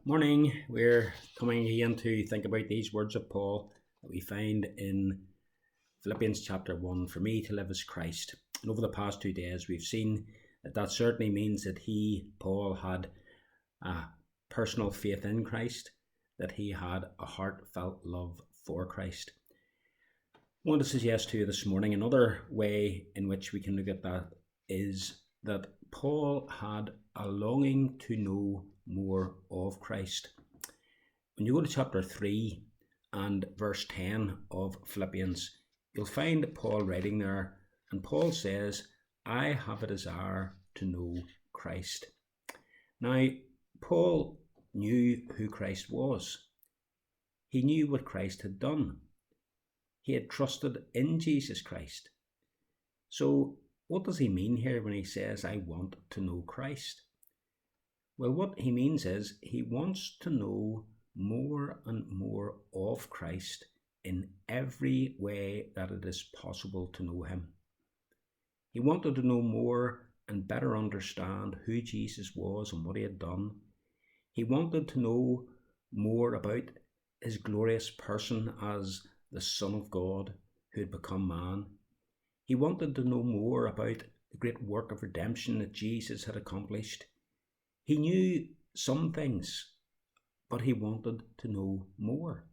Morning. We're coming again to think about these words of Paul that we find in Philippians chapter 1. For me to live as Christ. And over the past 2 days, we've seen that certainly means that Paul, had a personal faith in Christ, that he had a heartfelt love for Christ. I want to suggest to you this morning another way in which we can look at that is that Paul had a longing to know more of Christ. When you go to chapter 3 and verse 10 of Philippians, you'll find Paul writing there, and Paul says, I have a desire to know Christ. Now, Paul knew who Christ was. He knew what Christ had done. He had trusted in Jesus Christ. So, what does he mean here when he says, I want to know Christ? Well, what he means is he wants to know more and more of Christ in every way that it is possible to know him. He wanted to know more and better understand who Jesus was and what he had done. He wanted to know more about his glorious person as the Son of God who had become man. He wanted to know more about the great work of redemption that Jesus had accomplished. He knew some things, but he wanted to know more.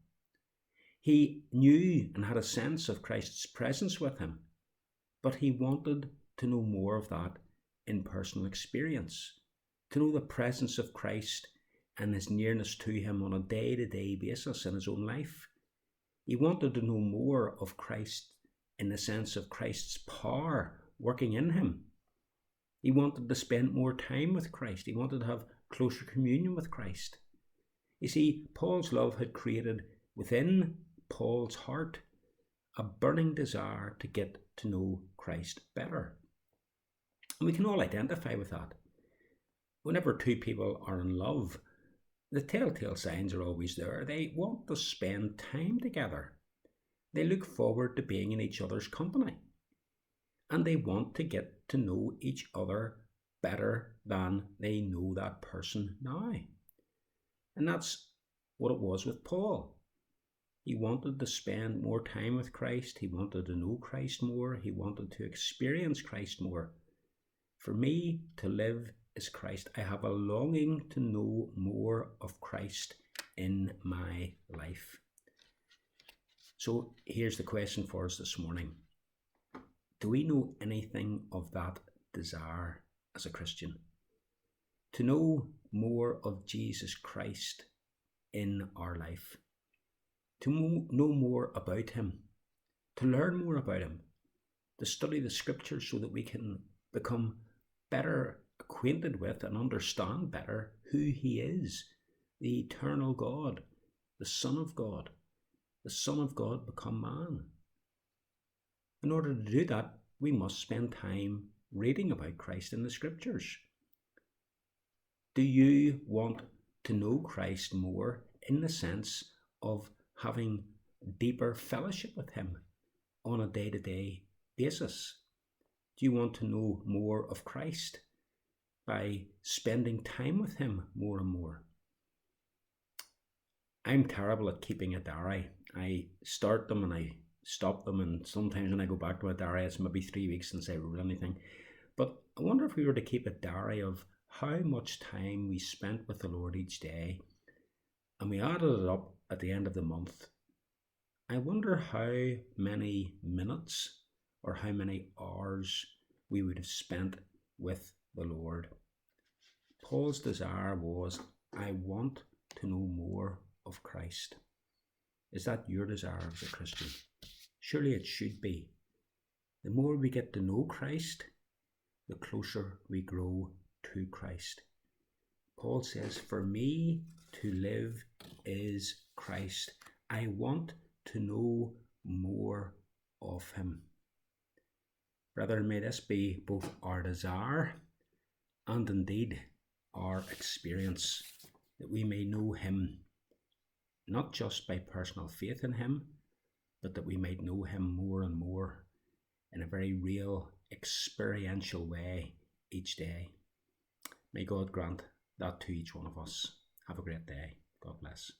He knew and had a sense of Christ's presence with him, but he wanted to know more of that in personal experience, to know the presence of Christ and his nearness to him on a day-to-day basis in his own life. He wanted to know more of Christ in the sense of Christ's power working in him. He wanted to spend more time with Christ. He wanted to have closer communion with Christ. You see, Paul's love had created within Paul's heart a burning desire to get to know Christ better. And we can all identify with that. Whenever two people are in love, the telltale signs are always there. They want to spend time together. They look forward to being in each other's company. And they want to get to know each other better than they know that person now. And that's what it was with Paul. He wanted to spend more time with Christ. He wanted to know Christ more. He wanted to experience Christ more. For me to live is Christ. I have a longing to know more of Christ in my life. So here's the question for us this morning. Do we know anything of that desire as a Christian? To know more of Jesus Christ in our life. To know more about him. To learn more about him. To study the scriptures so that we can become better acquainted with and understand better who he is. The eternal God. The Son of God. The Son of God become man. In order to do that, we must spend time reading about Christ in the scriptures. Do you want to know Christ more in the sense of having deeper fellowship with him on a day-to-day basis? Do you want to know more of Christ by spending time with him more and more? I'm terrible at keeping a diary. I start them and I stop them, and sometimes when I go back to my diary it's maybe 3 weeks since I wrote anything. But I wonder if we were to keep a diary of how much time we spent with the Lord each day, and we added it up at the end of the month. I wonder how many minutes or how many hours we would have spent with the Lord. Paul's desire was, I want to know more of Christ. Is that your desire as a Christian? Surely it should be. The more we get to know Christ, the closer we grow to Christ. Paul says, for me to live is Christ. I want to know more of him. Brethren, may this be both our desire and indeed our experience, that we may know him, not just by personal faith in him, but that we might know him more and more in a very real, experiential way each day. May God grant that to each one of us. Have a great day. God bless.